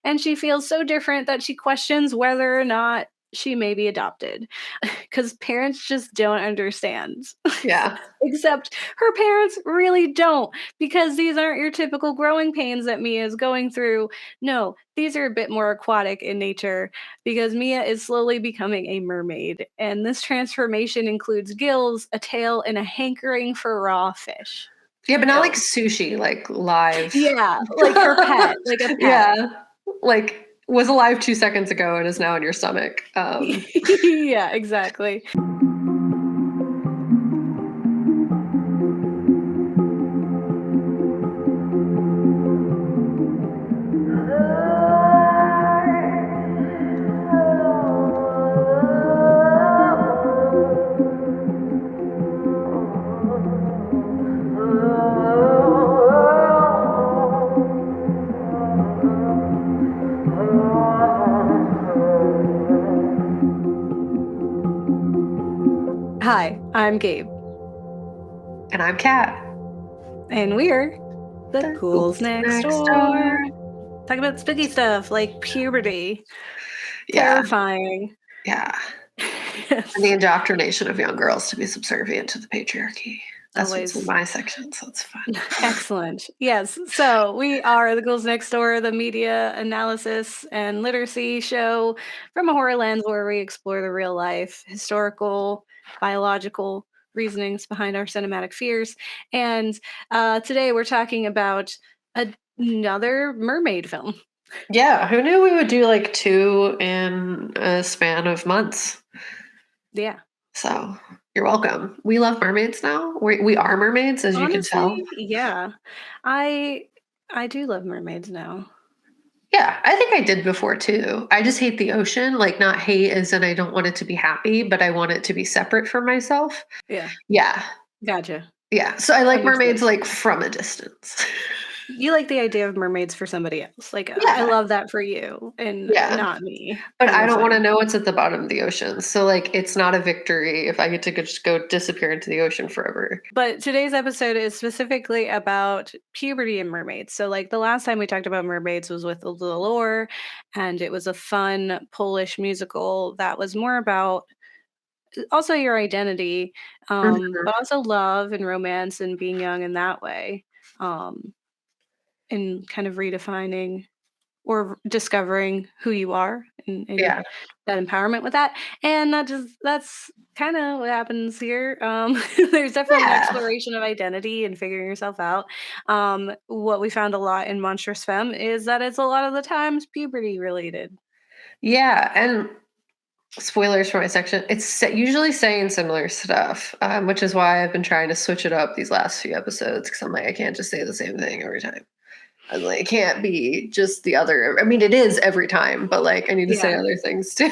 and she feels so different that she questions whether or not she may be adopted because parents just don't understand. Yeah. Except her parents really don't, because these aren't your typical growing pains that Mia is going through. No, these are a bit more aquatic in nature because Mia is slowly becoming a mermaid, and this transformation includes gills, a tail, and a hankering for raw fish. Yeah, but not like Ew. sushi, like live. Yeah, like her pet, like a pet. Yeah. Like was alive 2 seconds ago and is now in your stomach. Yeah, exactly. Hi, I'm Gabe. And I'm Kat. And we're the Ghouls next door. Talk about spooky stuff like puberty. Yeah. Terrifying. Yeah. Yes. And the indoctrination of young girls to be subservient to the patriarchy. That's what's in my section, so it's fun. Excellent. Yes. So we are the Ghouls Next Door, the media analysis and literacy show from a horror lens where we explore the real life, historical, biological reasonings behind our cinematic fears. And today we're talking about another mermaid film. Yeah, who knew we would do like 2 in a span of months? Yeah. So you're welcome. We love mermaids now. We are mermaids, as Honestly, you can tell. Yeah. I do love mermaids now. Yeah, I think I did before too. I just hate the ocean. Like, not hate as in I don't want it to be happy, but I want it to be separate from myself. Yeah. Yeah. Gotcha. Yeah. So I like mermaids like from a distance. You like the idea of mermaids for somebody else. Like, I love that for you and not me. But I don't want to know what's at the bottom of the ocean. So, like, it's not a victory if I get to just go disappear into the ocean forever. But today's episode is specifically about puberty and mermaids. So, like, the last time we talked about mermaids was with the Lore, and it was a fun Polish musical that was more about also your identity, but also love and romance and being young in that way. And kind of redefining or discovering who you are and that empowerment with that. And that's kind of what happens here. There's definitely an exploration of identity and figuring yourself out. What we found a lot in Monstrous Femme is that it's a lot of the times puberty related. Yeah, and spoilers for my section, it's usually saying similar stuff, which is why I've been trying to switch it up these last few episodes, because I'm like, I can't just say the same thing every time. I'm like, it can't be just the other. I mean, it is every time, but like, I need to say other things too.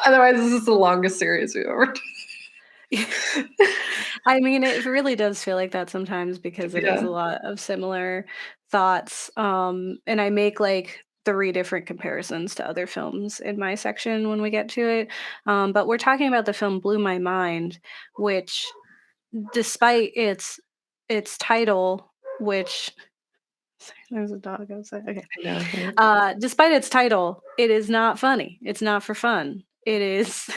Otherwise, this is the longest series we've ever done. I mean, it really does feel like that sometimes because it is a lot of similar thoughts. And I make like 3 different comparisons to other films in my section when we get to it. But we're talking about the film Blew My Mind, which, despite its title, which there's a dog outside. Okay. Despite its title, it is not funny. It's not for fun. It is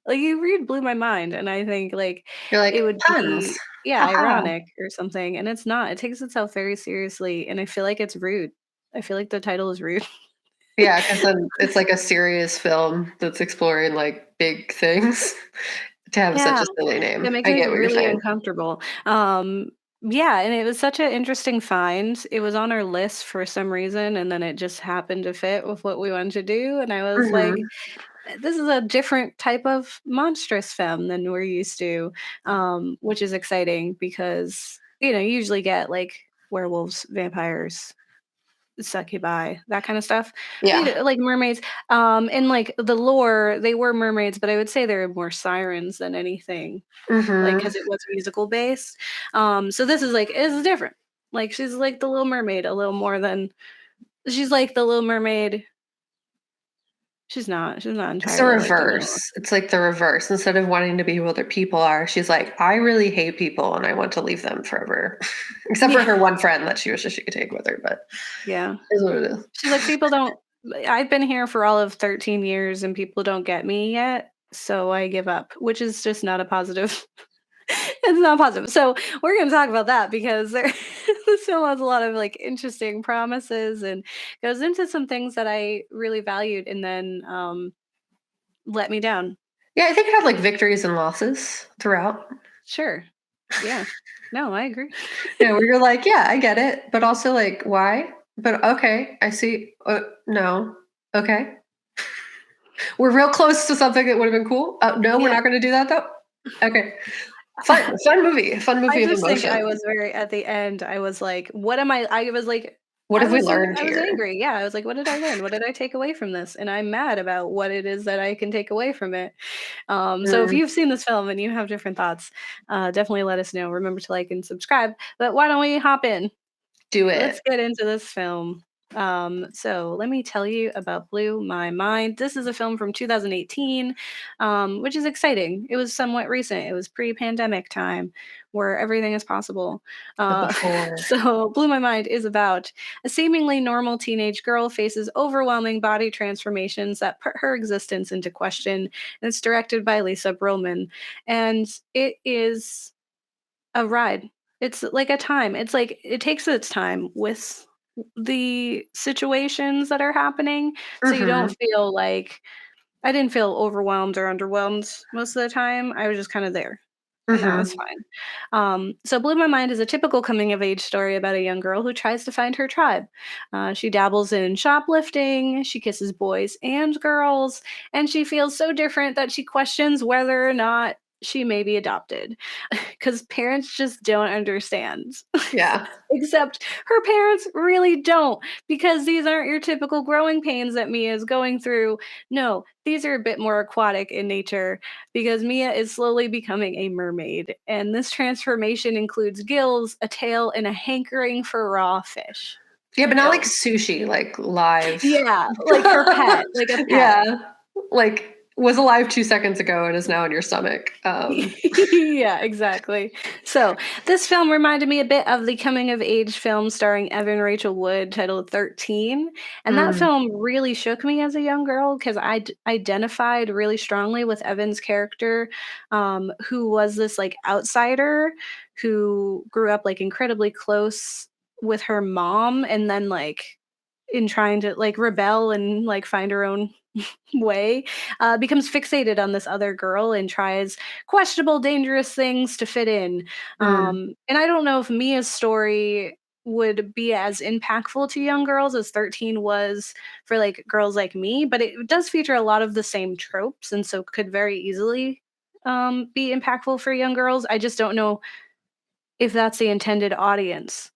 like, you read Blew My Mind, and I think like it would puns. be ironic or something, and it's not. It takes itself very seriously, and I feel like it's rude. I feel like the title is rude. Yeah, because then it's like a serious film that's exploring like big things to have such a silly name. It makes me really uncomfortable. Yeah, and it was such an interesting find. It was on our list for some reason, and then it just happened to fit with what we wanted to do. And I was like, this is a different type of monstrous femme than we're used to, which is exciting because, you usually get like werewolves, vampires, succubi, that kind of stuff. Like mermaids. And like the Lore, they were mermaids, but I would say they're more sirens than anything. Like, because it was musical based. So this is like, it's different. Like, she's like the Little Mermaid a little more than she's like the Little Mermaid. She's not entirely. It's the reverse. It's like the reverse. Instead of wanting to be who other people are, she's like, I really hate people and I want to leave them forever. Except for her one friend that she wishes she could take with her, but yeah, is what it is. She's like, people don't I've been here for all of 13 years and people don't get me yet, so I give up, which is just not a positive. It's not positive. So we're going to talk about that because this film has a lot of like interesting promises and goes into some things that I really valued and then let me down. Yeah, I think it had like victories and losses throughout. Sure. Yeah. No, I agree. Yeah, where you're like, yeah, I get it, but also like, why? But okay, I see. No, okay, we're real close to something that would have been cool. No, we're Yeah. not going to do that though. Okay, fun I movie of just think I emotion. was very at the end, I was like, what am I was like What have we learned I was here? angry. Yeah, I was like, what did I learn? What did I take away from this? And I'm mad about what it is that I can take away from it. So if Mm, you've seen this film and you have different thoughts, definitely let us know. Remember to like and subscribe. But why don't we hop in? do Let's it. get into this film. So let me tell you about Blew My Mind. This is a film from 2018, which is exciting. It was somewhat recent. It was pre-pandemic time where everything is possible. But Uh, before, so Blew My Mind is about a seemingly normal teenage girl faces overwhelming body transformations that put her existence into question. And it's directed by Lisa Brillman. And it is a ride. It's like a time. It's like it takes its time with the situations that are happening, so you don't hmm feel like I didn't feel overwhelmed or underwhelmed most of the time. I was just kind of there, and that was hmm fine. So Blew My Mind is a typical coming of age story about a young girl who tries to find her tribe. She dabbles in shoplifting, she kisses boys and girls, and she feels so different that she questions whether or not she may be adopted because parents just don't understand. yeah, Except her parents really don't, because these aren't your typical growing pains that Mia is going through. No, these are a bit more aquatic in nature because Mia is slowly becoming a mermaid. And this transformation includes gills, a tail, and a hankering for raw fish. yeah, but not like Ew. sushi, like live. Yeah, like her pet, like a pet. Yeah, like was alive 2 seconds ago and is now in your stomach. Yeah, exactly. So, this film reminded me a bit of the coming of age film starring Evan Rachel Wood titled 13. And that Mm, film really shook me as a young girl because identified really strongly with Evan's character, who was this like outsider who grew up like incredibly close with her mom and then like in trying to like rebel and like find her own way, becomes fixated on this other girl and tries questionable, dangerous things to fit in. mm, And I don't know if Mia's story would be as impactful to young girls as 13 was for like girls like me, but it does feature a lot of the same tropes and so could very easily be impactful for young girls. I just don't know if that's the intended audience,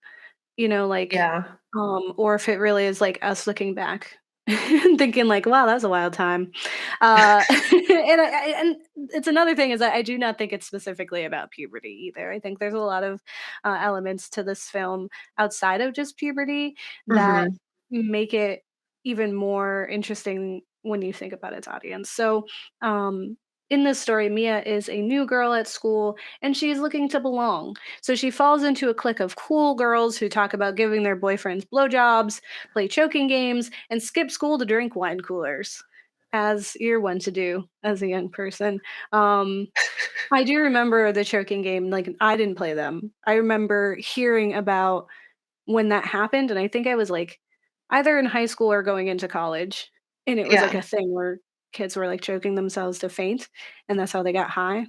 like, yeah. or if it really is like us looking back and thinking like, wow, that was a wild time. And it's another thing is that I do not think it's specifically about puberty either. I think there's a lot of elements to this film outside of just puberty that Mhm. make it even more interesting when you think about its audience. So, in this story, Mia is a new girl at school and she's looking to belong. So she falls into a clique of cool girls who talk about giving their boyfriends blowjobs, play choking games, and skip school to drink wine coolers, as you're one to do as a young person. Um, I do remember the choking game. Like I didn't play them. I remember hearing about when that happened, and I think I was like either in high school or going into college, and it was like Yeah. a thing where kids were like choking themselves to faint, and that's how they got high.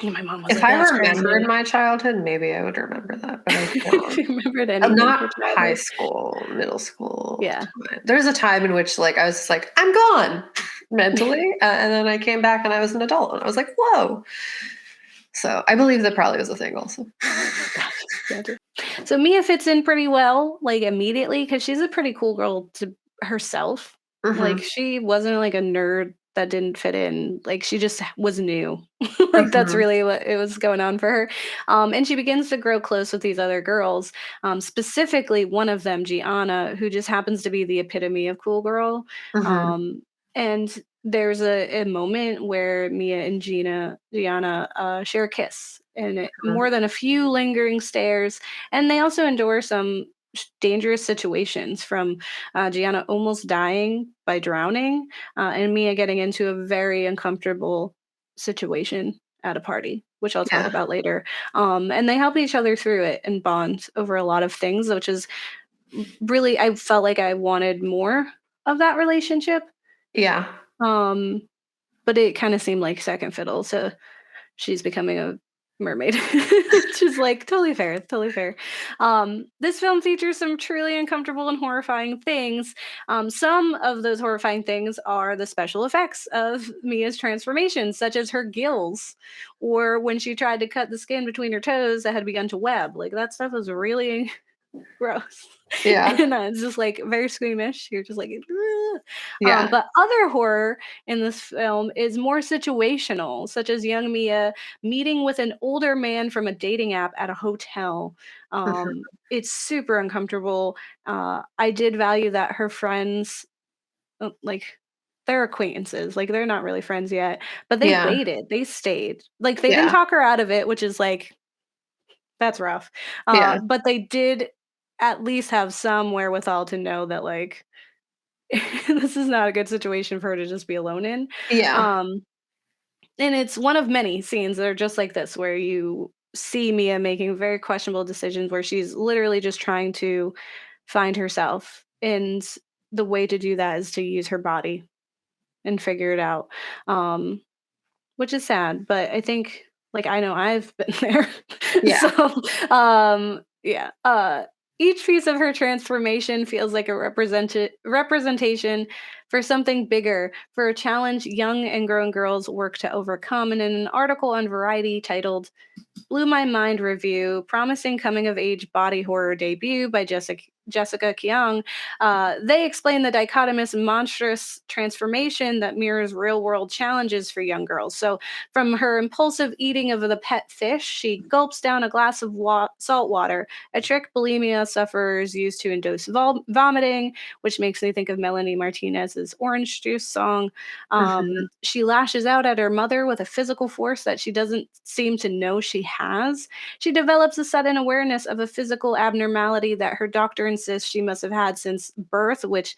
And my mom was If like, I "That's remembered crazy." my childhood, maybe I would remember that, but I If don't. you remembered anything Not for high childhood. school, middle school Yeah. time. There's a time in which, like, I was just like, "I'm gone," mentally, and then I came back and I was an adult, and I was like, "Whoa." So, I believe that probably was a thing also. Gotcha, gotcha. So Mia fits in pretty well, like, immediately because she's a pretty cool girl to herself. Like, Mhm. she wasn't, like, a nerd that didn't fit in, like, she just was new. Like, that's Mhm. really what it was going on for her, and she begins to grow close with these other girls, specifically one of them, Gianna, who just happens to be the epitome of cool girl, Mhm. um, and there's a moment where Mia and Gianna, share a kiss, and more than a few lingering stares, and they also endure some dangerous situations, from Gianna almost dying by drowning, and Mia getting into a very uncomfortable situation at a party, which I'll talk Yeah. about later. And they help each other through it and bond over a lot of things, which is really, I felt like I wanted more of that relationship. Yeah. Um, but it kind of seemed like second fiddle to she's becoming a mermaid. Which is like totally fair, totally fair. This film features some truly uncomfortable and horrifying things. Some of those horrifying things are the special effects of Mia's transformation, such as her gills, or when she tried to cut the skin between her toes that had begun to web. Like that stuff was really gross. Yeah. And it's just like very squeamish. You're just like, "Ugh." Yeah. But other horror in this film is more situational, such as young Mia meeting with an older man from a dating app at a hotel. Mhm. It's super uncomfortable. I did value that her friends, like, they're acquaintances, like they're not really friends yet, but they Yeah. waited, they stayed. Like they didn't Yeah. talk her out of it, which is like that's rough. Yeah. But they did at least have some wherewithal to know that, like, this is not a good situation for her to just be alone in. Yeah. Um, and it's one of many scenes that are just like this, where you see Mia making very questionable decisions, where she's literally just trying to find herself. And the way to do that is to use her body and figure it out. Um, which is sad, but I think, like, I know I've been there. Yeah. So, yeah, each piece of her transformation feels like a representation for something bigger, for a challenge young and grown girls work to overcome. And in an article on Variety titled Blew My Mind review, promising coming of age body horror debut by Jessica Kyung, they explain the dichotomous monstrous transformation that mirrors real world challenges for young girls. So, from her impulsive eating of the pet fish, she gulps down a glass of salt water, a trick bulimia sufferers use to induce vomiting, which makes me think of Melanie Martinez's Orange Juice song. Mhm. She lashes out at her mother with a physical force that she doesn't seem to know she has. She develops a sudden awareness of a physical abnormality that her doctor insists she must have had since birth, which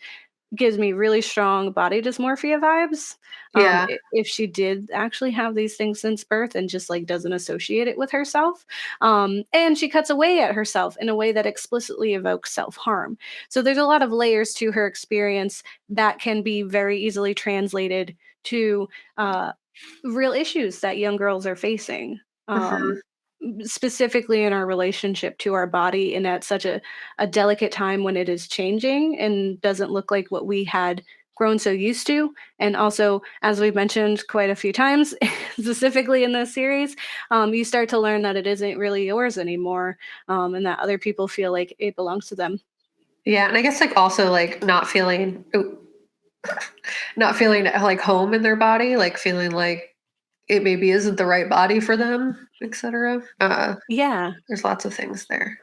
gives me really strong body dysmorphia vibes. Yeah. If she did actually have these things since birth and just like doesn't associate it with herself. And she cuts away at herself in a way that explicitly evokes self harm. So there's a lot of layers to her experience that can be very easily translated to uh, real issues that young girls are facing. Mhm. Specifically in our relationship to our body, and at such a delicate time when it is changing and doesn't look like what we had grown so used to. And also, as we've mentioned quite a few times, specifically in this series, you start to learn that it isn't really yours anymore, and that other people feel like it belongs to them. Yeah, and I guess, like, also, like, not feeling like home in their body, like feeling like it maybe isn't the right body for them, etc. Yeah. There's lots of things there.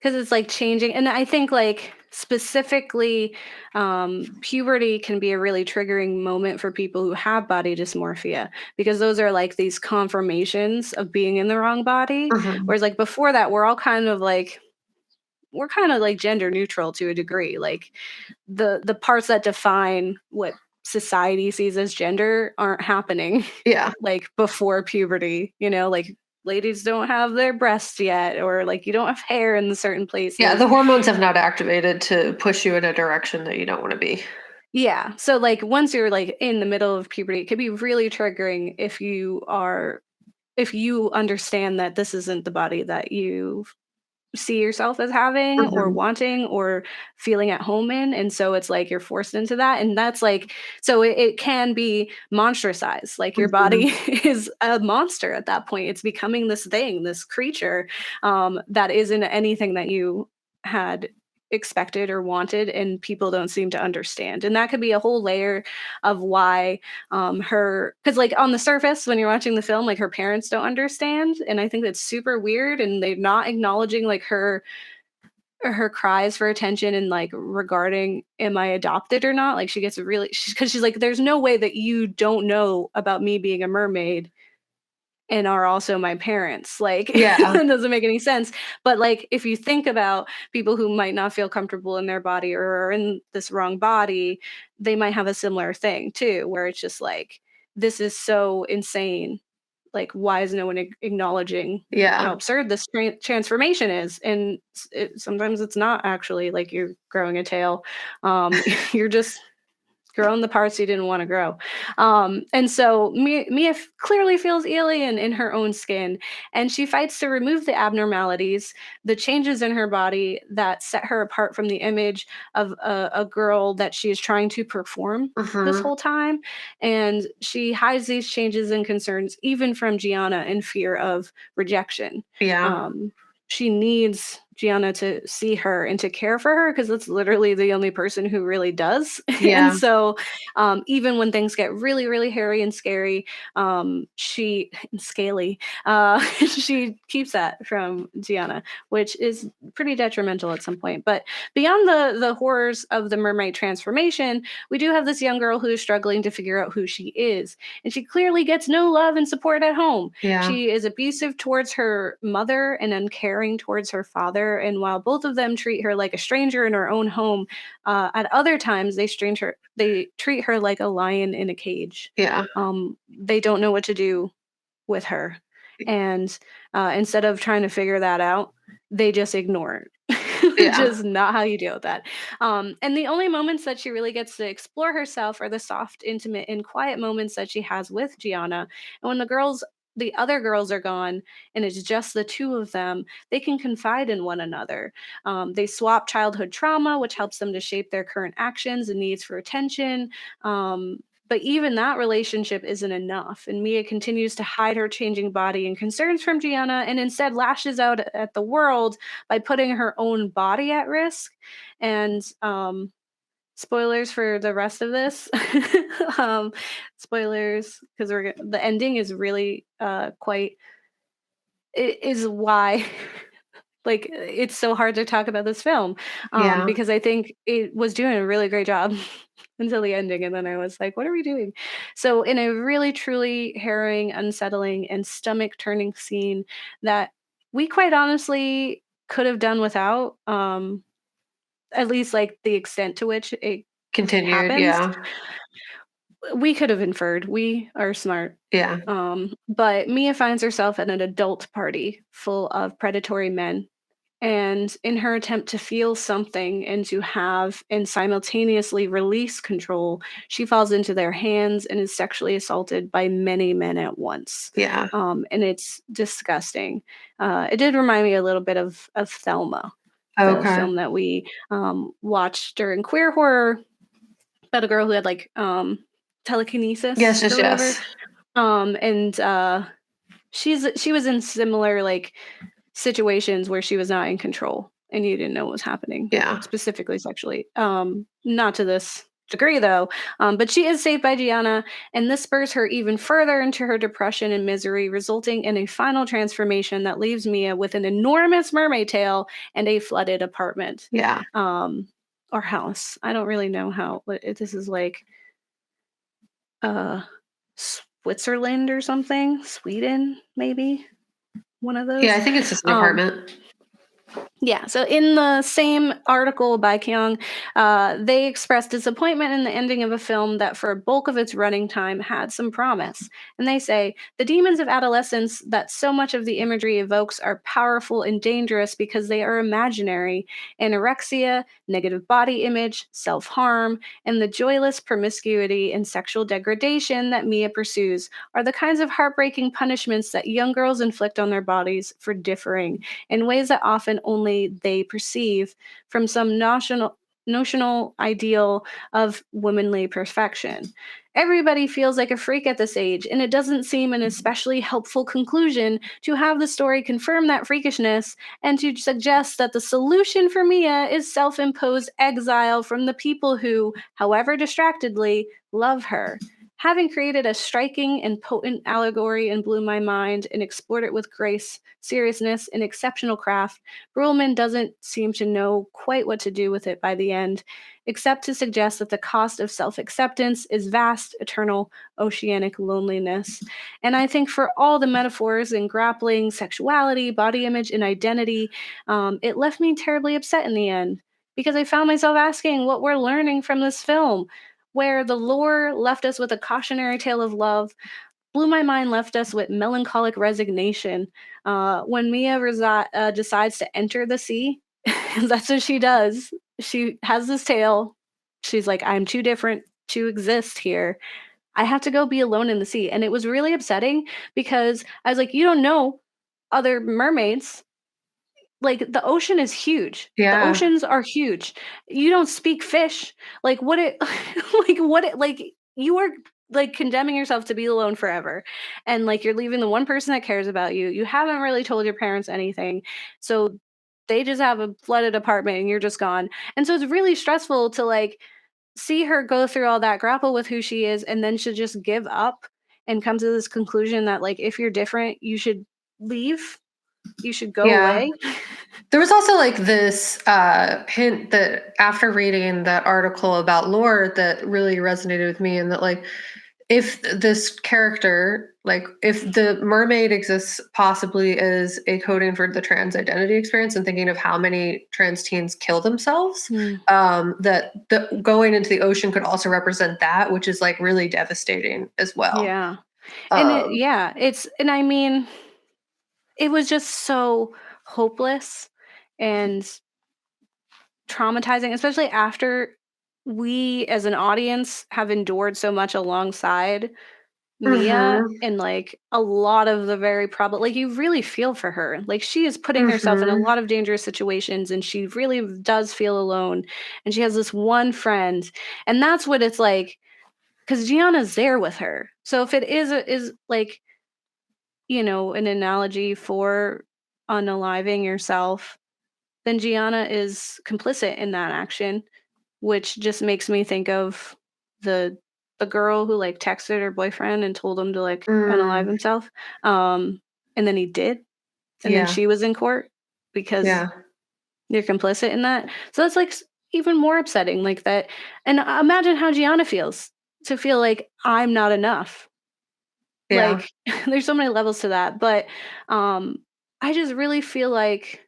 'Cause it's, like, changing, and I think, like, specifically, puberty can be a really triggering moment for people who have body dysmorphia, because those are, like, these confirmations of being in the wrong body, Mhm. whereas, like, before that, we're kinda, like, gender neutral to a degree, like, the parts that define what society sees as gender aren't happening, Yeah. like, before puberty, like, ladies don't have their breasts yet, or, like, you don't have hair in certain Yeah, places. the hormones have not activated to push you in a direction that you don't wanna be. Yeah, so, like, once you're, like, in the middle of puberty, it could be really triggering if you understand that this isn't the body that you see yourself as having or Mhm. wanting or feeling at home in, and so it's like you're forced into that, and that's like, so it can be monstrous, like your Mhm. body is a monster at that point. It's becoming this thing, this creature, that isn't anything that you had expected or wanted, and people don't seem to understand. And that could be a whole layer of why, her, because, like, on the surface when you're watching the film, like, her parents don't understand, and I think that's super weird, and they're not acknowledging, like, her cries for attention, and, like, regarding, am I adopted or not? Like, she gets really, because she's like, there's no way that you don't know about me being a mermaid and are also my parents. Like, Yeah. it doesn't make any sense. But like, if you think about people who might not feel comfortable in their body or are in this wrong body, they might have a similar thing too, where it's just like, this is so insane. Like, why is no one acknowledging how Yeah. absurd this transformation is? And sometimes it's not actually like you're growing a tail. You're just growing the parts you didn't want to grow. And so Mia clearly feels alien in her own skin, and she fights to remove the abnormalities, the changes in her body that set her apart from the image of a girl that she is trying to perform this Mhm. whole time. And she hides these changes and concerns even from Gianna in fear of rejection. Yeah. Um, she needs Gianna to see her and to care for her because that's literally the only person who really does. And Yeah. so, even when things get really, really hairy and scary, she and scaly, she keeps that from Gianna, which is pretty detrimental at some point. But beyond the horrors of the mermaid transformation, we do have this young girl who is struggling to figure out who she is, and she clearly gets no love and support at home. Yeah. She is abusive towards her mother and uncaring towards her father. And while both of them treat her like a stranger in her own home, at other times they treat her like a lion in a cage. Yeah. They don't know what to do with her, and instead of trying to figure that out, they just ignore it. Which Yeah. is not how you deal with that. And the only moments that she really gets to explore herself are the soft, intimate, and quiet moments that she has with Gianna. And when the other girls are gone and it's just the two of them, they can confide in one another. They swap childhood trauma, which helps them to shape their current actions and needs for attention. But even that relationship isn't enough, and Mia continues to hide her changing body and concerns from Gianna and instead lashes out at the world by putting her own body at risk. And spoilers for the rest of this. um, spoilers because the ending is really quite it is why like it's so hard to talk about this film, Yeah. because I think it was doing a really great job until the ending, and then I was like, what are we doing? So in a really truly harrowing, unsettling, and stomach turning scene that we quite honestly could have done without, at least like the extent to which it Continued. happens, Yeah. we could have inferred. We are smart. Yeah. But Mia finds herself at an adult party full of predatory men. And in her attempt to feel something and to have and simultaneously release control, she falls into their hands and is sexually assaulted by many men at once. Yeah. And it's disgusting. It did remind me a little bit of Thelma, the Okay. film that we watched during queer horror about a girl who had like Yes, telekinesis yes, or whatever. yes. And she was in similar like situations where she was not in control and you didn't know what was happening, Yeah. specifically sexually. Not to this degree though, but she is saved by Gianna, and this spurs her even further into her depression and misery, resulting in a final transformation that leaves Mia with an enormous mermaid tail and a flooded apartment. Yeah. Um, or house. I don't really know how, but this is like uh Switzerland or something, Sweden, maybe one of Yeah, I those. think it's just an Um, apartment. Yeah, so in the same article by Kyung, they expressed disappointment in the ending of a film that, for a bulk of its running time, had some promise. And they say the demons of adolescence that so much of the imagery evokes are powerful and dangerous because they are imaginary. Anorexia, negative body image, self harm, and the joyless promiscuity and sexual degradation that Mia pursues are the kinds of heartbreaking punishments that young girls inflict on their bodies for differing in ways that often only they perceive from some notional ideal of womanly perfection. Everybody feels like a freak at this age, and it doesn't seem an especially helpful conclusion to have the story confirm that freakishness and to suggest that the solution for Mia is self imposed exile from the people who, however distractedly, love her. Having created a striking and potent allegory in Blew My Mind and explored it with grace, seriousness, and exceptional craft, Brulman doesn't seem to know quite what to do with it by the end, except to suggest that the cost of self acceptance is vast, eternal, oceanic loneliness. And I think for all the metaphors in grappling sexuality, body image, and identity, it left me terribly upset in the end because I found myself asking what we're learning from this film. Where the lore left us with a cautionary tale of love, Blew My Mind left us with melancholic resignation. When Mia decides to enter the sea, that's what she does. She has this tale. She's like, I'm too different to exist here. I have to go be alone in the sea. And it was really upsetting because I was like, you don't know other mermaids. Like, the ocean is huge. The Yeah. oceans are huge. You don't speak fish. Like, what it like, you are, like, condemning yourself to be alone forever, and, like, you're leaving the one person that cares about you. You haven't really told your parents anything, so they just have a flooded apartment, and you're just gone, and so it's really stressful to, like, see her go through all that, grapple with who she is, and then to just give up and come to this conclusion that, like, if you're different, you should leave. You should go Yeah. away. There was also like this hint that after reading that article about lore that really resonated with me, and that like if this character, like if the mermaid exists possibly as a coding for the trans identity experience, and thinking of how many trans teens kill themselves, Mm. that the going into the ocean could also represent that, which is like really devastating as well. Yeah. And Um, it's, and I mean, it was just so hopeless and traumatizing, especially after we as an audience have endured so much alongside Mia, mhm, and like a lot of the very problem, like you really feel for her. Like she is putting herself in a mhm, lot of dangerous situations and she really does feel alone. And she has this one friend. And that's what it's like, because Gianna's there with her. So if it is like, an analogy for unaliving yourself, then Gianna is complicit in that action, which just makes me think of the the girl who like texted her boyfriend and told him to like unalive mm, himself. Um, and then he did, and then yeah, she was in court because yeah, you're complicit in that. So that's like even more upsetting, like that. And imagine how Gianna feels to feel like I'm not enough. yeah. Like there's so many levels to that, but um, I just really feel like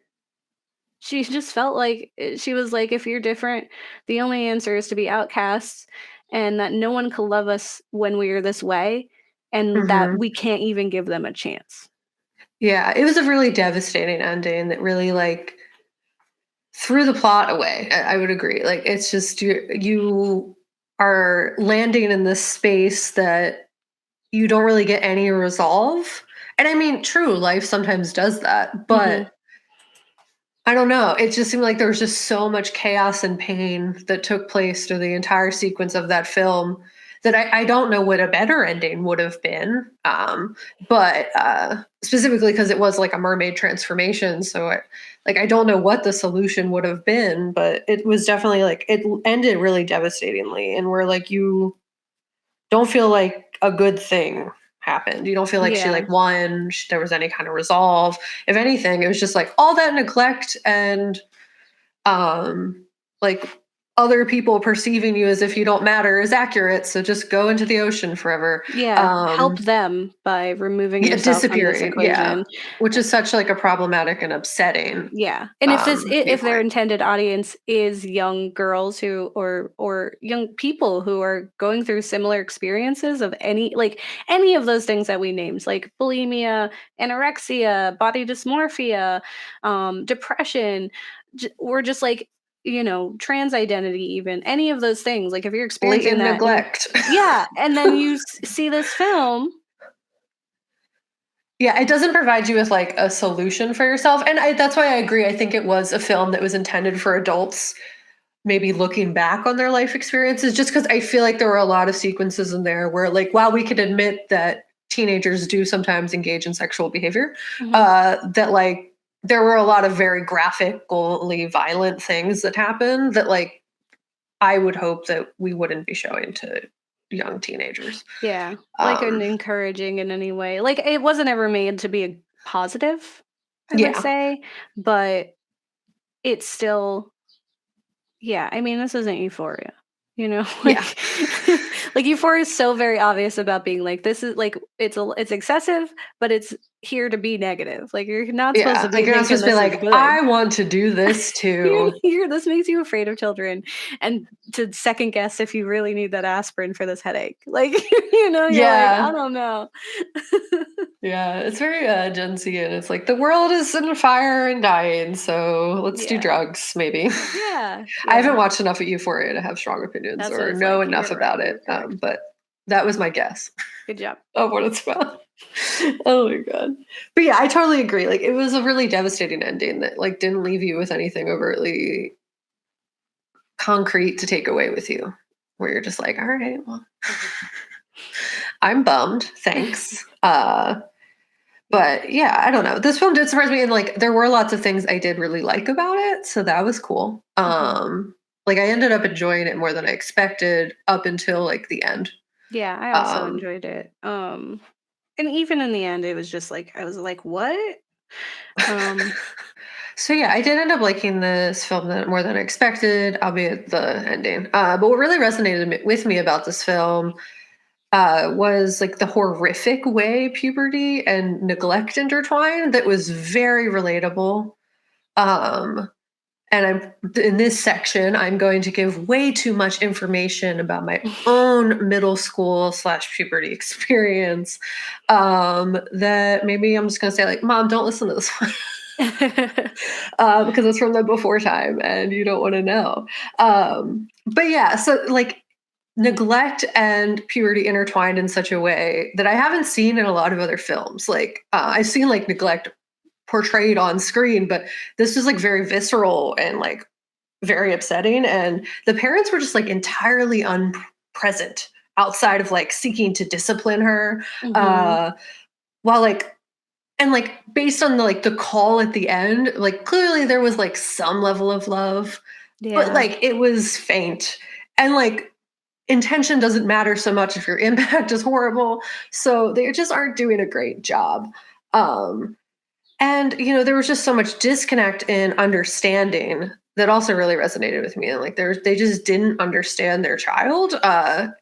she just felt like she was like, "If you're different, the only answer is to be outcasts, and that no one can love us when we are this way, and that Mhm. we can't even give them a chance." Yeah, it was a really devastating ending that really like threw the plot away. I would agree. Like it's just you are landing in this space that you don't really get any resolve. And I mean, true, life sometimes does that, Mhm. but I don't know. It just seemed like there was just so much chaos and pain that took place through the entire sequence of that film that I don't know what a better ending would have been. But specifically because it was like a mermaid transformation. So I don't know what the solution would have been, but it was definitely like it ended really devastatingly. And where like you don't feel like a good thing happened. You don't feel like she Yeah. like won. There was any kind of resolve. If anything, it was just like all that neglect and um like other people perceiving you as if you don't matter is accurate. So just go into the ocean forever. Yeah, help Um them by removing yeah, yourself from this disappearing. Yeah. equation. Which is such like a problematic and upsetting Yeah, and if their viewpoint. intended audience is young girls who or young people who are going through similar experiences of any of those things that we named, like bulimia, anorexia, body dysmorphia, depression, or just like, trans identity, even any of those things, like if you're experiencing Blatant that and neglect. yeah, and then you see this film. Yeah, it doesn't provide you with like a solution for yourself. And that's why I agree. I think it was a film that was intended for adults, maybe looking back on their life experiences, just because I feel like there were a lot of sequences in there where, like, while we could admit that teenagers do sometimes engage in sexual behavior, Mhm. that like there were a lot of very graphically violent things that happened that like I would hope that we wouldn't be showing to young teenagers. Yeah, like, an Um, encouraging in any way. Like, it wasn't ever made to be a positive, I would yeah, say, but it's still yeah, I mean, this isn't Euphoria, you know? yeah. Like, Euphoria is so very obvious about being like, this is like, it's excessive, but it's here to be negative. Like, you're not supposed to Yeah, like, be you're not thinking supposed to be this is like, good. "I want to do this too." This makes you afraid of children and to second guess if you really need that aspirin for this headache. Like, you're like, I Yeah. don't know. Yeah, it's very, Gen Z, and it's like, "The world is in fire and dying, so let's do Yeah. drugs, maybe." Yeah. I haven't Yeah. watched enough of Euphoria to have strong opinions That's what or it's know like. enough You're right. about You're it, correct. but that was my guess Good job. of what it's about. Oh my god. But yeah, I totally agree, like, it was a really devastating ending that, like, didn't leave you with anything overtly concrete to take away with you, where you're just like, "Alright, well, I'm bummed, thanks." Yeah. But yeah, I don't know. This film did surprise me, and like there were lots of things I did really like about it, so that was cool. Mhm. Like I ended up enjoying it more than I expected up until like the end. Yeah, I also Um, enjoyed it. And even in the end, it was just like I was like, "What?" Um, so yeah, I did end up liking this film more than I expected, albeit the ending. But what really resonated with me about this film was like the horrific way puberty and neglect intertwine that was very relatable. Um, And I'm in this section, I'm going to give way too much information about my own middle school slash puberty experience. That maybe I'm just gonna say, like, Mom, don't listen to this one. Because it's from the before time and you don't want to know. But yeah, so like neglect and puberty intertwined in such a way that I haven't seen in a lot of other films. Like I've seen like neglect portrayed on screen, but this was like very visceral and like very upsetting. And the parents were just like entirely unpresent outside of like seeking to discipline her. Mhm. Uh, while like, and like based on the like the call at the end, like clearly there was like some level of love, but Yeah. like it was faint. And like intention doesn't matter so much if your impact is horrible. So they just aren't doing a great job. Um, and, there was just so much disconnect in understanding that also really resonated with me. And like, they just didn't understand their child.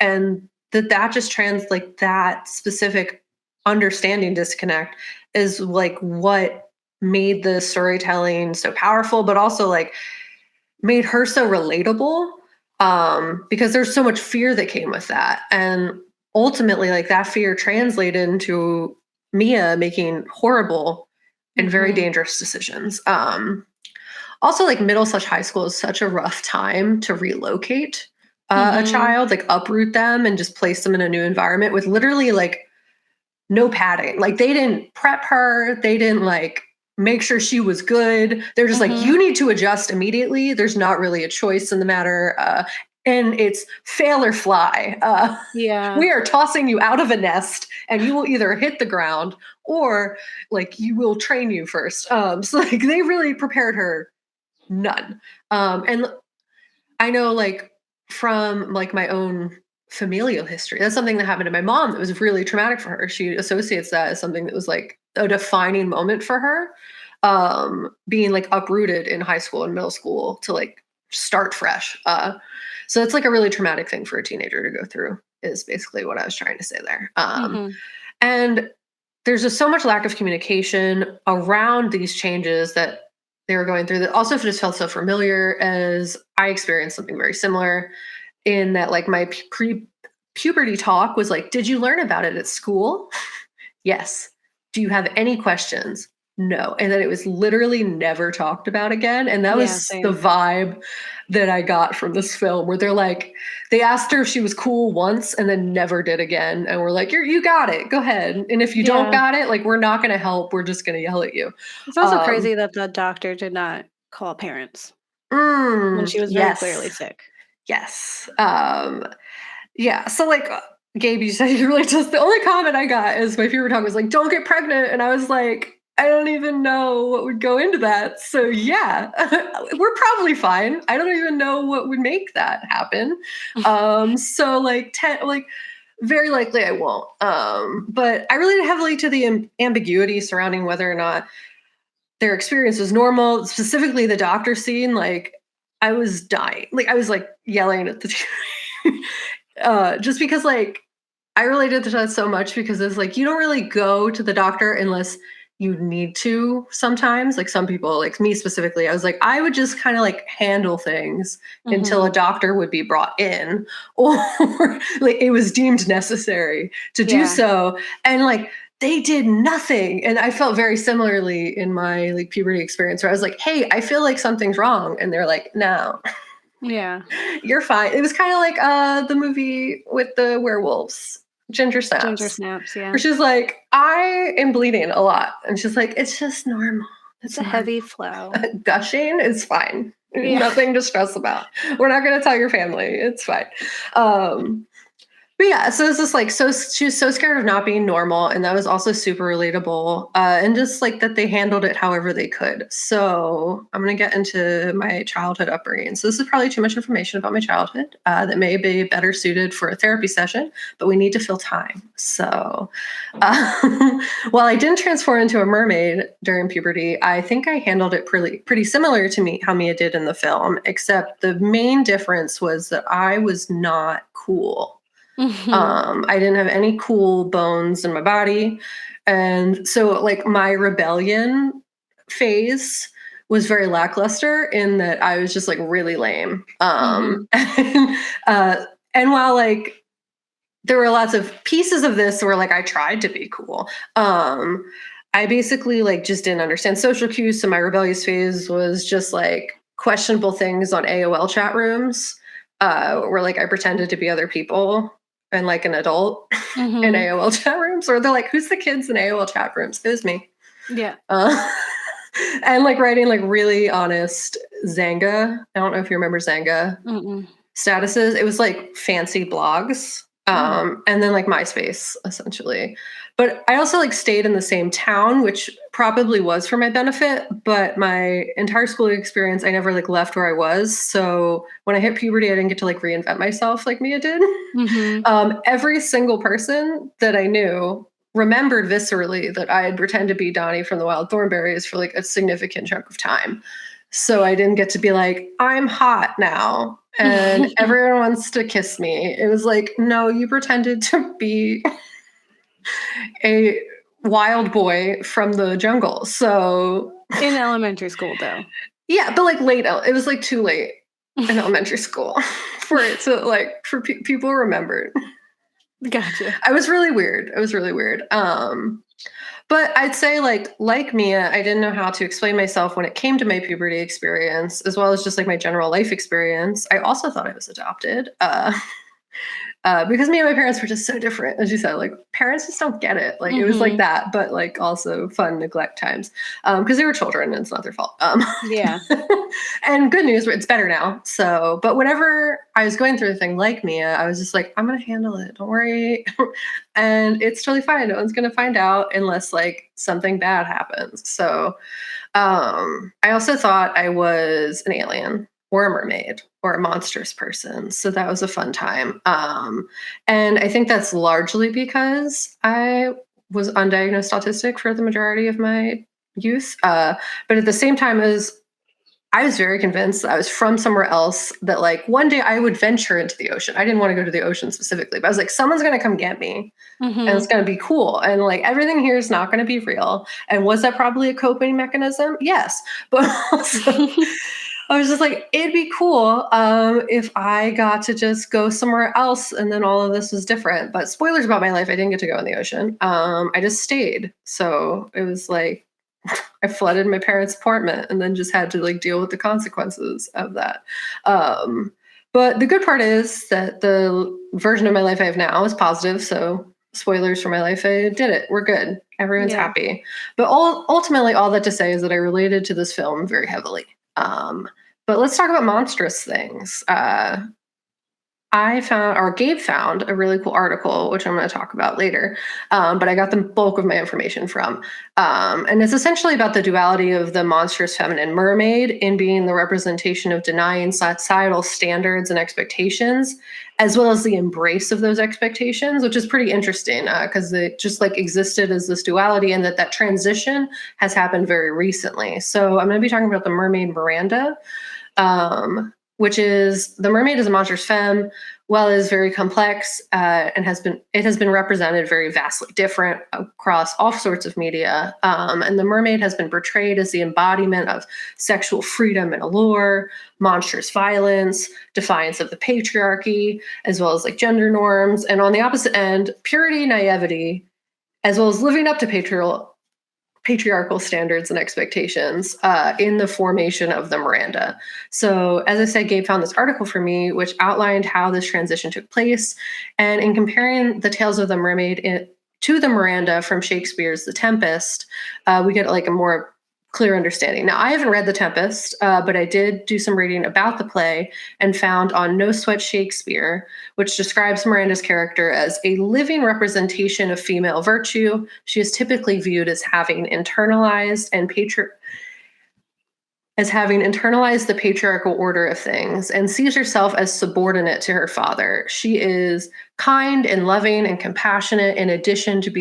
And that just like that specific understanding disconnect is like what made the storytelling so powerful, but also like made her so relatable. Because there's so much fear that came with that. And ultimately, like that fear translated into Mia making horrible and very Mhm. dangerous decisions. Also, like middle slash high school is such a rough time to relocate a Mhm. child, like uproot them and just place them in a new environment with literally like no padding. Like they didn't prep her, they didn't like make sure she was good. They're just like, Mhm. you need to adjust immediately. There's not really a choice in the matter. And it's fail or fly. Yeah. We are tossing you out of a nest and you will either hit the ground or like you will train you first. So like they really prepared her none. And I know like from like my own familial history, that's something that happened to my mom that was really traumatic for her. She associates that as something that was like a defining moment for her. Being like uprooted in high school and middle school to like start fresh. So it's like a really traumatic thing for a teenager to go through is basically what I was trying to say there. Mhm. And there's just so much lack of communication around these changes that they were going through that also just felt so familiar as I experienced something very similar in that like my pre puberty talk was like, did you learn about it at school? Yes. Do you have any questions? No. And then it was literally never talked about again. And that Yeah, was the same. vibe that I got from this film, where they're like, they asked her if she was cool once and then never did again. And we're like, you got it. Go ahead. And if you don't Yeah. got it, like, we're not going to help. We're just going to yell at you. It's also Um, crazy that the doctor did not call parents when she was very clearly yes. sick. Yes. Yeah. So, like, Gabe, you said you really just, the only comment I got is my favorite talk was like, don't get pregnant. And I was like, I don't even know what would go into that. So yeah, we're probably fine. I don't even know what would make that happen. So like very likely I won't. But I related heavily to the ambiguity surrounding whether or not their experience was normal. Specifically, the doctor scene. Like I was dying. Like I was like yelling at the just because like I related to that so much because it's like you don't really go to the doctor unless you need to sometimes. Like some people, like me specifically, I was like, I would just kind of like handle things until a Mhm. doctor would be brought in or like it was deemed necessary to do Yeah. so. And like they did nothing. And I felt very similarly in my like puberty experience where I was like, hey, I feel like something's wrong. And they're like, no, Yeah. you're fine. It was kind of like the movie with the werewolves, Ginger Ginger Snaps, snaps, where yeah. she's like, I am bleeding a lot. And she's like, it's just normal. It's It's a normal. heavy flow. Gushing is fine. Yeah. Nothing to stress about. We're not going to tell your family. It's fine. Um, but yeah, so it's just like she was so scared of not being normal, and that was also super relatable. And just like that they handled it however they could. So I'm gonna get into my childhood upbringing. So this is probably too much information about my childhood that may be better suited for a therapy session, but we need to fill time. So while I didn't transform into a mermaid during puberty, I think I handled it pretty similar to me how Mia did in the film, except the main difference was that I was not cool. Mhm. I didn't have any cool bones in my body. And so, like, my rebellion phase was very lackluster in that I was just like really lame. Mhm. Uh, and while like there were lots of pieces of this where like I tried to be cool, I basically like just didn't understand social cues. So my rebellious phase was just like questionable things on AOL chat rooms, where like I pretended to be other people and like an adult in Mhm. AOL chat rooms, or they're like, "Who's the kids in AOL chat rooms?" It was me. Yeah. Uh, and like writing like really honest Zanga. I don't know if you remember Zanga Mm-mm. statuses. It was like fancy blogs. Oh. And then like MySpace essentially. But I also like stayed in the same town, which probably was for my benefit. But my entire schooling experience, I never like left where I was. So when I hit puberty, I didn't get to like reinvent myself like Mia did. Mhm. Every single person that I knew remembered viscerally that I had pretended to be Donnie from the Wild Thornberries for like a significant chunk of time. So I didn't get to be like, I'm hot now and everyone wants to kiss me. It was like, no, you pretended to be a wild boy from the jungle. So In elementary school, though. yeah, but like it was like too late in elementary school for it to like for people remembered. Gotcha. I was really weird. It was really weird. But I'd say like Mia, I didn't know how to explain myself when it came to my puberty experience, as well as just like my general life experience. I also thought I was adopted. Because me and my parents were just so different, as you said. Like parents just don't get it. Like it was like Mhm. that, but like also fun neglect times, because they were children and it's not their fault. Yeah. And good news, it's better now. So, but whenever I was going through a thing like Mia, I was just like, I'm gonna handle it. Don't worry, and it's totally fine. No one's gonna find out unless like something bad happens. So, I also thought I was an alien or a mermaid or a monstrous person. So that was a fun time. And I think that's largely because I was undiagnosed autistic for the majority of my youth. But at the same time as I was very convinced that I was from somewhere else, that like one day I would venture into the ocean. I didn't want to go to the ocean specifically, but I was like, someone's going to come get me and it's Mhm. going to be cool. And like everything here is not going to be real. And was that probably a coping mechanism? Yes. But also, I was just like, it'd be cool if I got to just go somewhere else and then all of this was different. But spoilers about my life, I didn't get to go in the ocean. I just stayed. So it was like I flooded my parents' apartment and then just had to like deal with the consequences of that. Um, but the good part is that the version of my life I have now is positive. So spoilers for my life, I did it. We're good. Everyone's Yeah. happy. But ultimately, all that to say is that I related to this film very heavily. But let's talk about monstrous things. Gabe found a really cool article, which I'm going to talk about later. But I got the bulk of my information from. And it's essentially about the duality of the monstrous feminine mermaid in being the representation of denying societal standards and expectations, as well as the embrace of those expectations, which is pretty interesting because it just like existed as this duality, and that transition has happened very recently. So I'm going to be talking about the Mermaid-Miranda. Which is the mermaid is a monstrous femme. While it is very complex and has been represented very vastly different across all sorts of media. And the mermaid has been portrayed as the embodiment of sexual freedom and allure, monstrous violence, defiance of the patriarchy, as well as like gender norms. And on the opposite end, purity, naivety, as well as living up to patriarchal standards and expectations in the formation of the Miranda. So, as I said, Gabe found this article for me, which outlined how this transition took place. And in comparing the tales of the mermaid to the Miranda from Shakespeare's The Tempest, we get like a more clear understanding. Now, I haven't read The Tempest, but I did do some reading about the play and found on No Sweat Shakespeare, which describes Miranda's character as a living representation of female virtue. She is typically viewed as having internalized the patriarchal order of things and sees herself as subordinate to her father. She is kind and loving and compassionate in addition to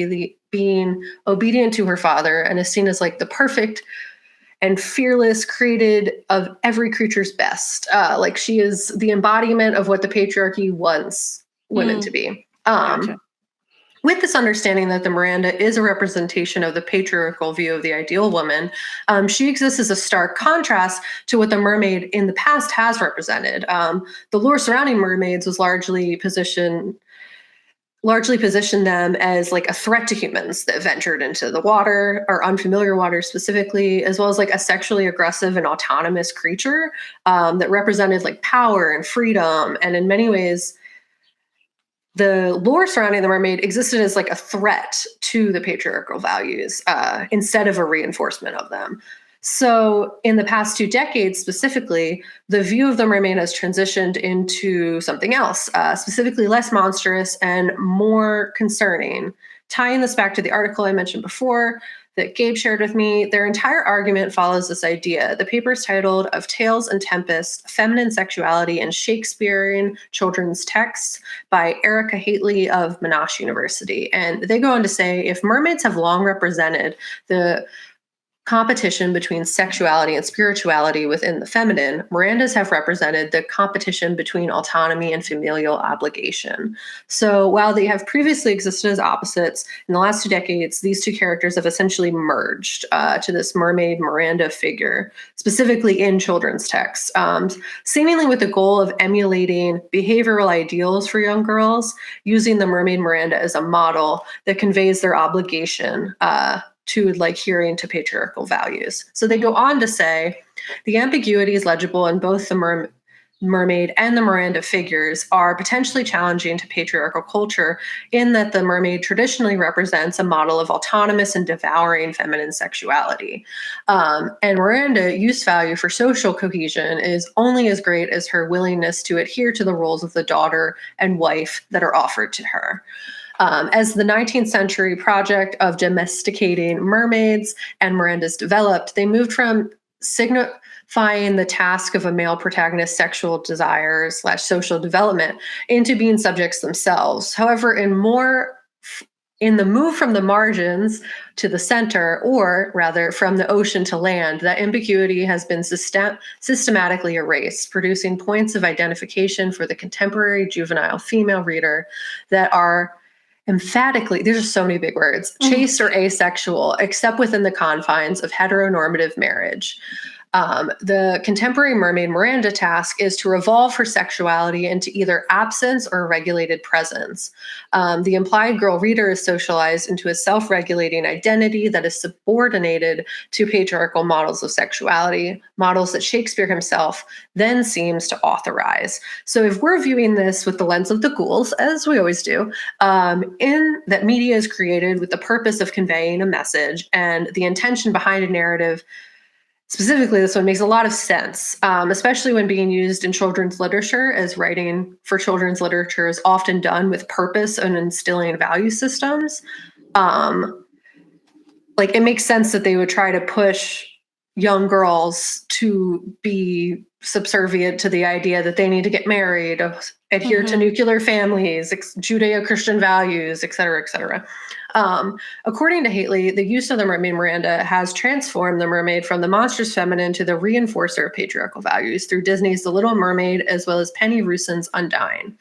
being obedient to her father, and is seen as like the perfect and fearless, created of every creature's best. Like she is the embodiment of what the patriarchy wants women to be. Gotcha. With this understanding that the Miranda is a representation of the patriarchal view of the ideal woman, she exists as a stark contrast to what the mermaid in the past has represented. The lore surrounding mermaids was largely positioned them as like a threat to humans that ventured into the water or unfamiliar waters specifically, as well as like a sexually aggressive and autonomous creature that represented like power and freedom. And in many ways, the lore surrounding the mermaid existed as like a threat to the patriarchal values instead of a reinforcement of them. So in the past 2 decades specifically, the view of the mermaid has transitioned into something else, specifically less monstrous and more concerning. Tying this back to the article I mentioned before that Gabe shared with me, their entire argument follows this idea. The paper is titled Of Tales and Tempests, Feminine Sexuality in Shakespearean Children's Texts by Erica Haitley of Monash University. And they go on to say, if mermaids have long represented the competition between sexuality and spirituality within the feminine, Mirandas have represented the competition between autonomy and familial obligation. So while they have previously existed as opposites, in the last 2 decades, these two characters have essentially merged to this Mermaid-Miranda figure, specifically in children's texts, seemingly with the goal of emulating behavioral ideals for young girls, using the Mermaid-Miranda as a model that conveys their obligation to like adhering to patriarchal values. So they go on to say, the ambiguity is legible in both the mermaid and the Miranda figures are potentially challenging to patriarchal culture in that the mermaid traditionally represents a model of autonomous and devouring feminine sexuality. And Miranda use value for social cohesion is only as great as her willingness to adhere to the roles of the daughter and wife that are offered to her. As the 19th century project of domesticating mermaids and Mirandas developed, they moved from signifying the task of a male protagonist's sexual desire / social development into being subjects themselves. However, in the move from the margins to the center, or rather from the ocean to land, that ambiguity has been systematically erased, producing points of identification for the contemporary juvenile female reader that are emphatically, these are so many big words, chaste or asexual, except within the confines of heteronormative marriage. The contemporary Mermaid-Miranda task is to revolve her sexuality into either absence or regulated presence. The implied girl reader is socialized into a self-regulating identity that is subordinated to patriarchal models of sexuality, models that Shakespeare himself then seems to authorize. So if we're viewing this with the lens of the Ghouls, as we always do, in that media is created with the purpose of conveying a message, and the intention behind a narrative specifically this one makes a lot of sense, especially when being used in children's literature, as writing for children's literature is often done with purpose and instilling value systems. Um, like, it makes sense that they would try to push young girls to be subservient to the idea that they need to get married, adhere to Mhm. nuclear families, Judeo-Christian values, et cetera, et cetera. According to Haley, the use of the Mermaid-Miranda has transformed the mermaid from the monstrous feminine to the reinforcer of patriarchal values through Disney's The Little Mermaid, as well as Penny Russen's Undying.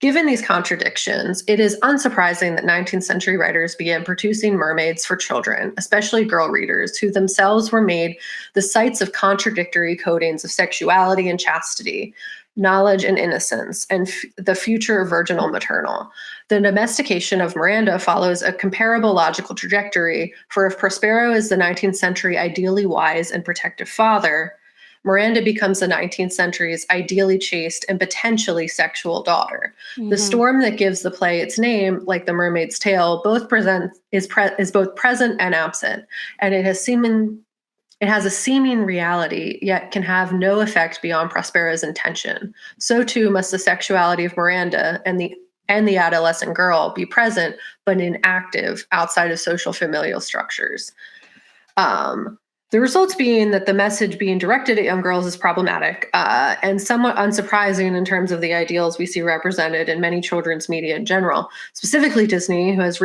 Given these contradictions, it is unsurprising that 19th century writers began producing mermaids for children, especially girl readers, who themselves were made the sites of contradictory codings of sexuality and chastity, knowledge and innocence, and the future virginal maternal. The domestication of Miranda follows a comparable logical trajectory, for if Prospero is the 19th century ideally wise and protective father, Miranda becomes the 19th century's ideally chaste and potentially sexual daughter. The Mhm. storm that gives the play its name, like the Mermaid's Tale, is both present and absent, and it has a seeming reality, yet can have no effect beyond Prospero's intention. So too must the sexuality of Miranda and the adolescent girl be present but inactive outside of social familial structures. The results being that the message being directed at young girls is problematic, and somewhat unsurprising in terms of the ideals we see represented in many children's media in general, specifically Disney, who has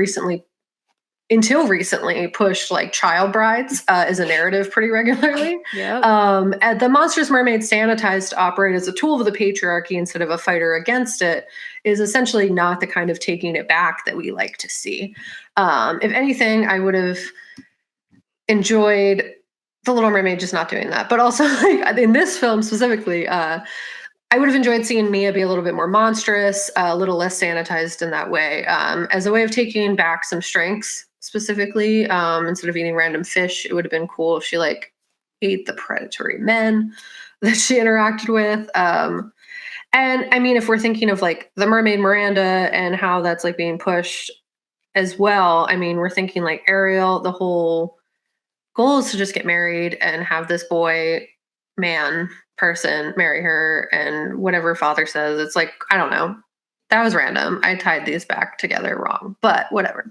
until recently, pushed like child brides as a narrative pretty regularly. Yep. And the Monstrous Mermaid sanitized to operate as a tool of the patriarchy instead of a fighter against it is essentially not the kind of taking it back that we like to see. If anything, I would have enjoyed the Little Mermaid just not doing that. But also, like in this film specifically, I would have enjoyed seeing Mia be a little bit more monstrous, a little less sanitized in that way, as a way of taking back some strengths. Specifically, instead of eating random fish, it would have been cool if she like ate the predatory men that she interacted with. And I mean, if we're thinking of like the Mermaid Miranda and how that's like being pushed as well, I mean, we're thinking like Ariel, the whole goal is to just get married and have this boy man person marry her, and whatever father says, it's like, I don't know. That was random. I tied these back together wrong, but whatever.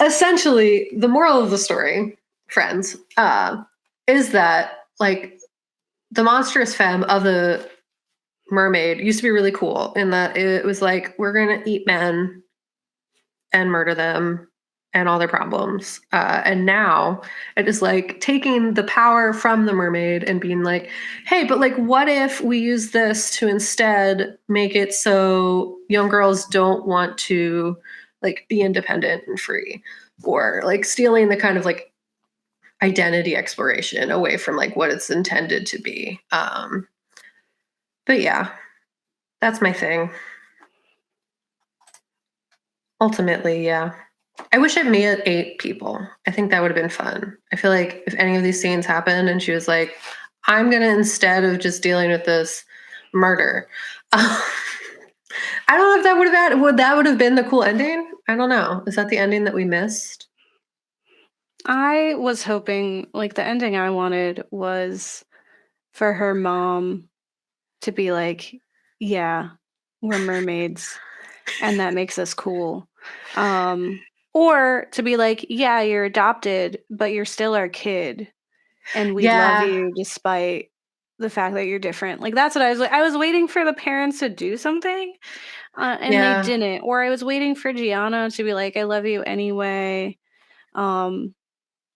Essentially, the moral of the story, friends, is that like the monstrous femme of the mermaid used to be really cool in that it was like, we're gonna eat men and murder them and all their problems. And now it is like taking the power from the mermaid and being like, hey, but like, what if we use this to instead make it so young girls don't want to like be independent and free, or like stealing the kind of like identity exploration away from like what it's intended to be. But yeah, that's my thing. Ultimately, yeah. I wish it made 8 people. I think that would have been fun. I feel like if any of these scenes happened and she was like, I'm gonna, instead of just dealing with this, murder. I don't know if that would have been the cool ending? I don't know. Is that the ending that we missed? I was hoping like the ending I wanted was for her mom to be like, "Yeah, we're mermaids and that makes us cool." Um or to be like, "Yeah, you're adopted, but you're still our kid and we love Yeah. you despite the fact that you're different." Like that's what I was waiting for the parents to do something, and they Yeah. didn't. Or I was waiting for Gianna to be like, "I love you anyway." Um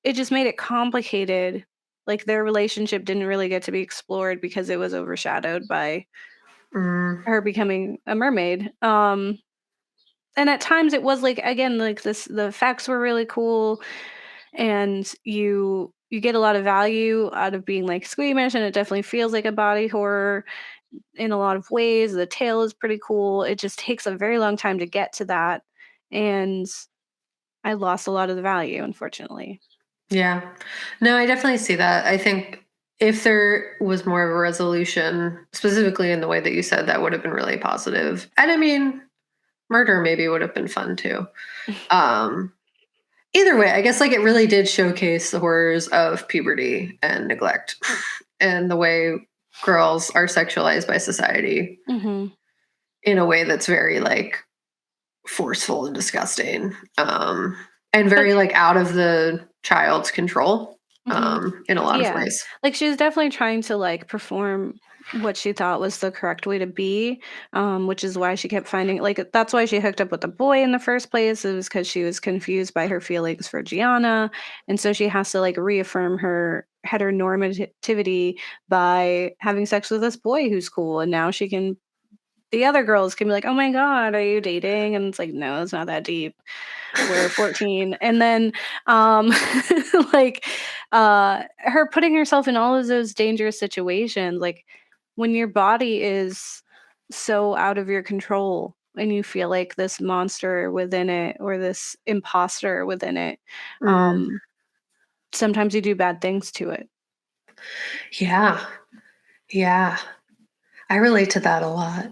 it just made it complicated. Like their relationship didn't really get to be explored because it was overshadowed by Mm. her becoming a mermaid. And at times it was like again like this the facts were really cool and you get a lot of value out of being like squeamish, and it definitely feels like a body horror in a lot of ways. The tale is pretty cool. It just takes a very long time to get to that, and I lost a lot of the value, unfortunately. Yeah. No, I definitely see that. I think if there was more of a resolution, specifically in the way that you said, that would have been really positive. And I mean, murder maybe would have been fun too. Um, Either way, I guess like it really did showcase the horrors of puberty and neglect and the way girls are sexualized by society Mhm. in a way that's very like forceful and disgusting. And But very like out of the child's control mhm. in a lot of Yeah. ways. Like, she was definitely trying to, like, perform what she thought was the correct way to be, which is why she kept finding like, that's why she hooked up with the boy in the first place. It was because she was confused by her feelings for Gianna, and so she has to, like, reaffirm her heteronormativity by having sex with this boy who's cool, and now she can the other girls can be like, "Oh my god, are you dating?" And it's like, "No, it's not that deep. We're 14." And then, um, like, her putting herself in all of those dangerous situations, like, when your body is so out of your control and you feel like this monster within it or this imposter within it, Mm, um, sometimes you do bad things to it. yeah, yeah. I relate to that a lot.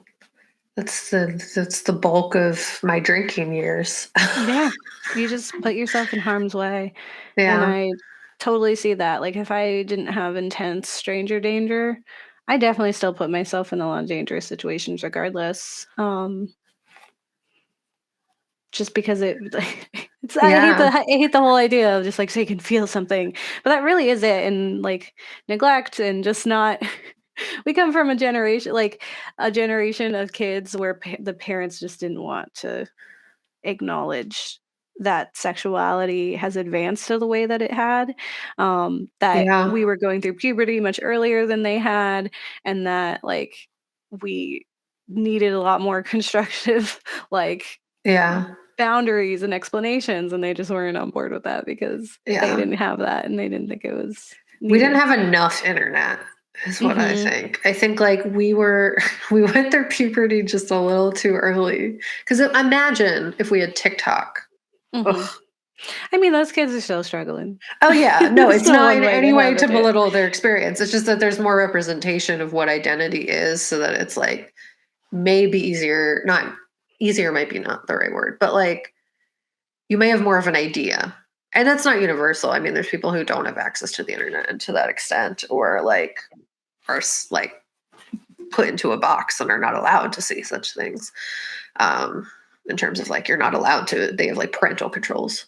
That's the bulk of my drinking years. Yeah. You just put yourself in harm's way. And Yeah, I totally see that. Like, if I didn't have intense stranger danger, I definitely still put myself in a lot of dangerous situations regardless. Just because it it's yeah, I hate the whole idea of just, like, so you can feel something, but that really is it, and, like, neglect and just not we come from a generation of kids where the parents just didn't want to acknowledge that sexuality has advanced to the way that it had, that yeah, we were going through puberty much earlier than they had, and that, like, we needed a lot more constructive, like, yeah, boundaries and explanations, and they just weren't on board with that because they yeah. didn't have that and they didn't think it was We didn't needed. have enough internet, is what I Mhm, think. I think like we were, we went through puberty just a little too early. Because imagine if we had TikTok. mhm. Ugh. I mean, those kids are still struggling. Oh yeah, no, It's it's not not one in way to any way have to it, yeah. belittle their experience. It's just that there's more representation of what identity is, so that it's like maybe easier. Not easier might be not the right word, but like you may have more of an idea. And that's not universal. I mean, there's people who don't have access to the internet to that extent, or like are like put into a box and are not allowed to see such things. Um, in terms of like you're not allowed to, they have like parental controls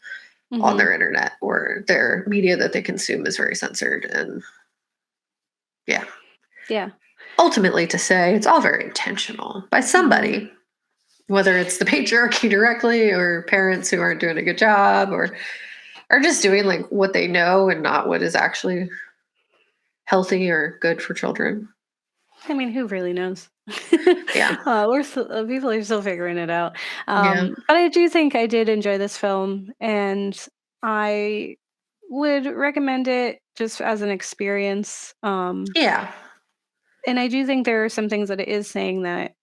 on Mhm. their internet, or their media that they consume is very censored. And yeah, Yeah. ultimately to say it's all very intentional by Mhm. somebody, whether it's the patriarchy directly or parents who aren't doing a good job, or are just doing like what they know and not what is actually healthy or good for children. I mean, who really knows? Yeah. We're still, people are still figuring it out. Yeah. But I do think I did enjoy this film, and I would recommend it just as an experience. Yeah. And I do think there are some things that it is saying that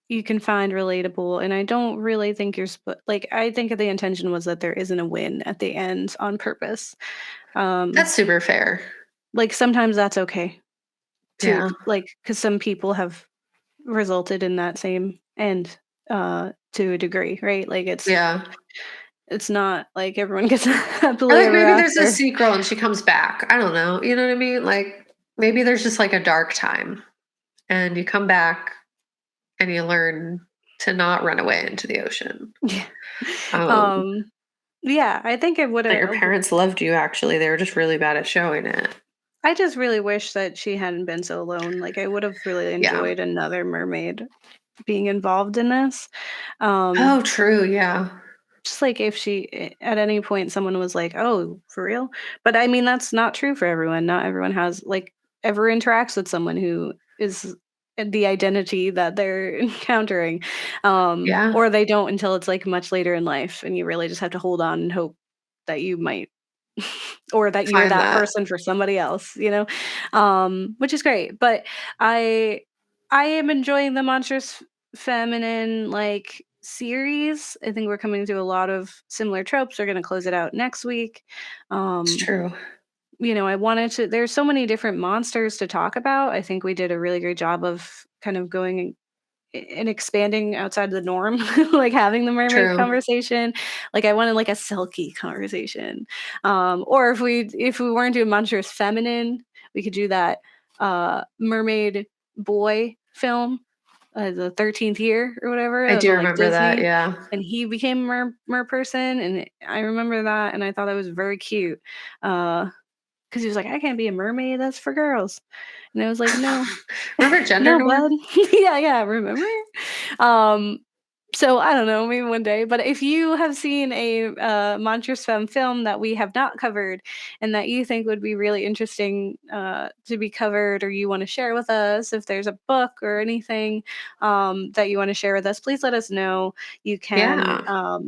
you can find relatable, and I don't really think like, I think the intention was that there isn't a win at the end on purpose. That's Um, super fair. like, sometimes that's okay to, Yeah. like, because some people have resulted in that same end, to a degree, right? Like, Yeah. it's not like everyone gets Or happily like ever maybe there's a after. sequel and she comes back. I don't know. You know what I mean? Like maybe there's just like a dark time and you come back and you learn to not run away into the ocean. Yeah. Um, Um, yeah, I think it that your would've parents loved you actually. They were just really bad at showing it. I just really wish that she hadn't been so alone, like, I would've really Yeah. enjoyed another mermaid being involved in this. Oh, Um, true. Yeah. just like if at any point someone was like, "Oh, for real?" But I mean, that's not true for everyone. Not everyone has like ever interacts with someone who is the identity that they're encountering, Yeah. or they don't until it's like much later in life, and you really just have to hold on and hope that you might, or that you're Find that that. person for somebody else, which is great. But I I am enjoying the monstrous feminine like series. I think we're coming to a lot of similar tropes. We're going to close it out next week. It's Um, true. I wanted to there's so many different monsters to talk about. I think we did a really great job of kind of going and expanding outside the norm, like having the mermaid True. conversation. Like I wanted like a silky conversation. Or if we weren't doing monstrous feminine, we could do that mermaid boy film, the 13th year or whatever. I It was do on like remember that, Disney. yeah. And he became a mer person, and I remember that, and I thought that was very cute. Because he was like, "I can't be a mermaid. That's for girls." And I was like, "No, Remember Gender no, Norm? bud. Yeah, yeah. Remember?" Um, so I don't know, maybe one day. But if you have seen a monstrous femme film that we have not covered, and that you think would be really interesting to be covered, or you want to share with us, if there's a book or anything that you want to share with us, please let us know. You can Yeah.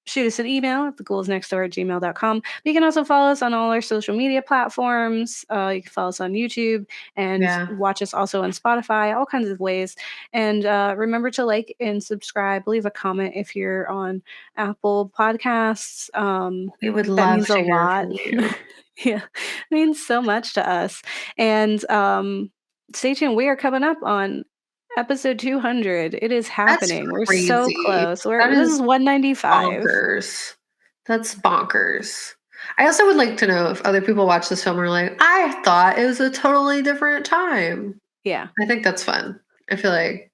shoot us an email at thegoalsnextdoor@gmail.com. But you can also follow us on all our social media platforms. You can follow us on YouTube and Yeah. watch us also on Spotify, all kinds of ways. And remember to like and subscribe, leave a comment if you're on Apple Podcasts. We would That love means a to hear lot. from you. Yeah, it means so much to us. And stay tuned. We are coming up on episode 200. It is That's happening. We're so crazy. close. That This is is 195. bonkers. That's bonkers. I also would like to know if other people watch this film and are like, I thought it was a totally different time. Yeah. I think that's fun. I feel like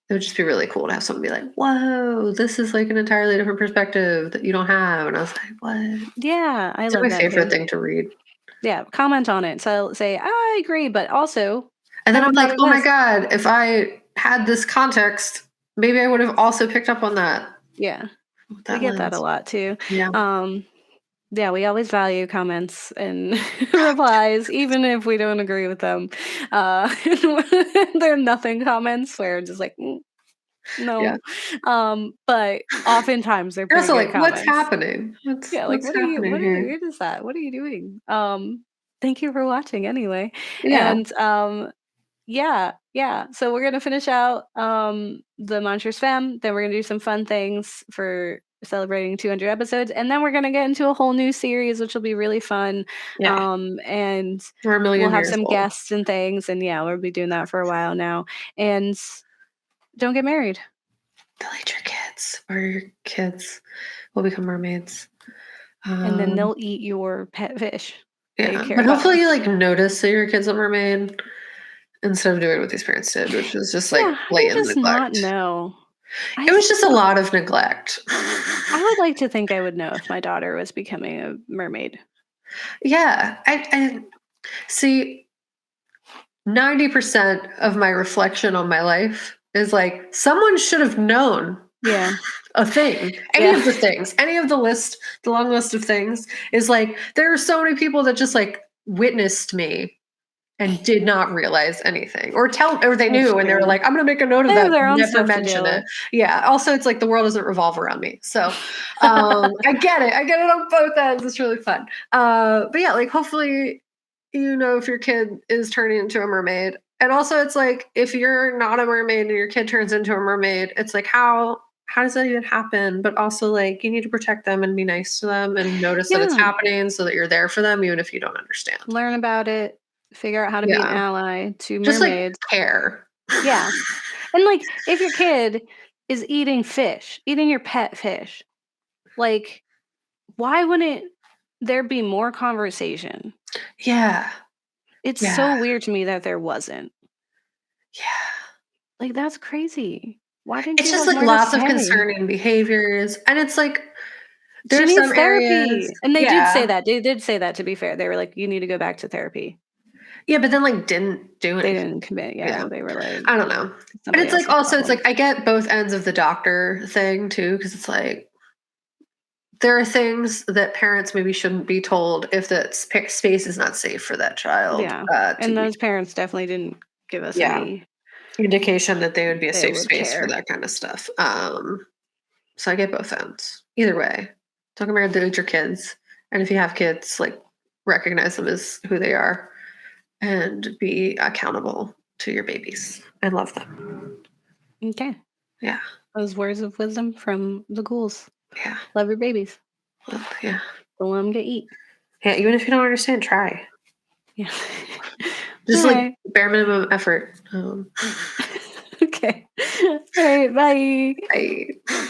it would just be really cool to have someone be like, whoa, this is like an entirely different perspective that you don't have. And I was like, what? Yeah, I It's like love my that favorite too. thing to read. Yeah, comment on it. So say, I agree, but also, And I then I'm would thought like, of oh my this. God, if I had this context, maybe I would have also picked up on that Yeah, with we that get that a lens. lot too. Yeah. Um, yeah, we always value comments and replies, even if we don't agree with them. They're nothing comments where it's just like, Yeah. no. But oftentimes they're You're pretty also good like, what's comments. happening? Yeah, like What's happening here? what is that? What are you doing? Thank you for watching anyway. Yeah. And yeah, yeah. So we're gonna finish out the Monsters Femme. Then we're gonna do some fun things for celebrating 200 episodes, and then we're gonna get into a whole new series, which will be really fun. Yeah. And We're a we'll million have years some old. guests and things, and yeah, we'll be doing that for a while now. And don't get married, Delete your kids, or your kids will become mermaids. and then they'll eat your pet fish that you Yeah. care But about. hopefully you like notice that your kid's a mermaid instead of doing what these parents did, which is just Yeah, like how do you blatant just not neglect. know? I It was just just a don't. lot of neglect. I would like to think I would know if my daughter was becoming a mermaid. Yeah. I see 90% of my reflection on my life is like someone should have known Yeah, a thing. Any yeah. of the things, any of the list, the long list of things is like there are so many people that just like witnessed me and did not realize anything or they That's knew and they were true. like, I'm gonna make a note of They have that, their but own never stuff to mention deal it. with. Yeah. Also, it's like the world doesn't revolve around me. So I get it. I get it on both ends. It's really fun. But yeah, like hopefully you know if your kid is turning into a mermaid. And also it's like if you're not a mermaid and your kid turns into a mermaid, it's like how does that even happen? But also like you need to protect them and be nice to them and notice that it's Yeah, happening so that you're there for them even if you don't understand. learn about it, figure out how to be an Yeah. ally to Just like mermaids. care. Yeah, and, like, if your kid is eating fish, eating your pet fish, like, why wouldn't there be more conversation? Yeah. It's Yeah. so weird to me that there wasn't. Yeah. Like, that's crazy. Why didn't It's you just have like more to lots of say? concerning behaviors. And it's like She there's needs some areas. therapy, and they did say Yeah. that. They did say that, to be fair. They were like, "You need to go back to therapy." Yeah, but then like didn't do They anything. didn't commit, Yeah. yeah, they were like, I don't know. And somebody it's like else's also it's problem. like I get both ends of the doctor thing too, because it's like there are things that parents maybe shouldn't be told if that space is not safe for that child Yeah, to and be. those parents definitely didn't give us Yeah, any indication that they would be a they safe would space for care. that kind of stuff. So I get both ends. Either way, don't get married to your kids, and if you have kids, like recognize them as who they are and be accountable to your babies and love them. Okay. Yeah, Those words of wisdom from the ghouls. yeah, Love your babies. yeah, Don't let them get eat. yeah. Even if you don't understand, try. Yeah. Just like Alright. bare minimum effort. Okay. Okay. All right. Bye. Bye.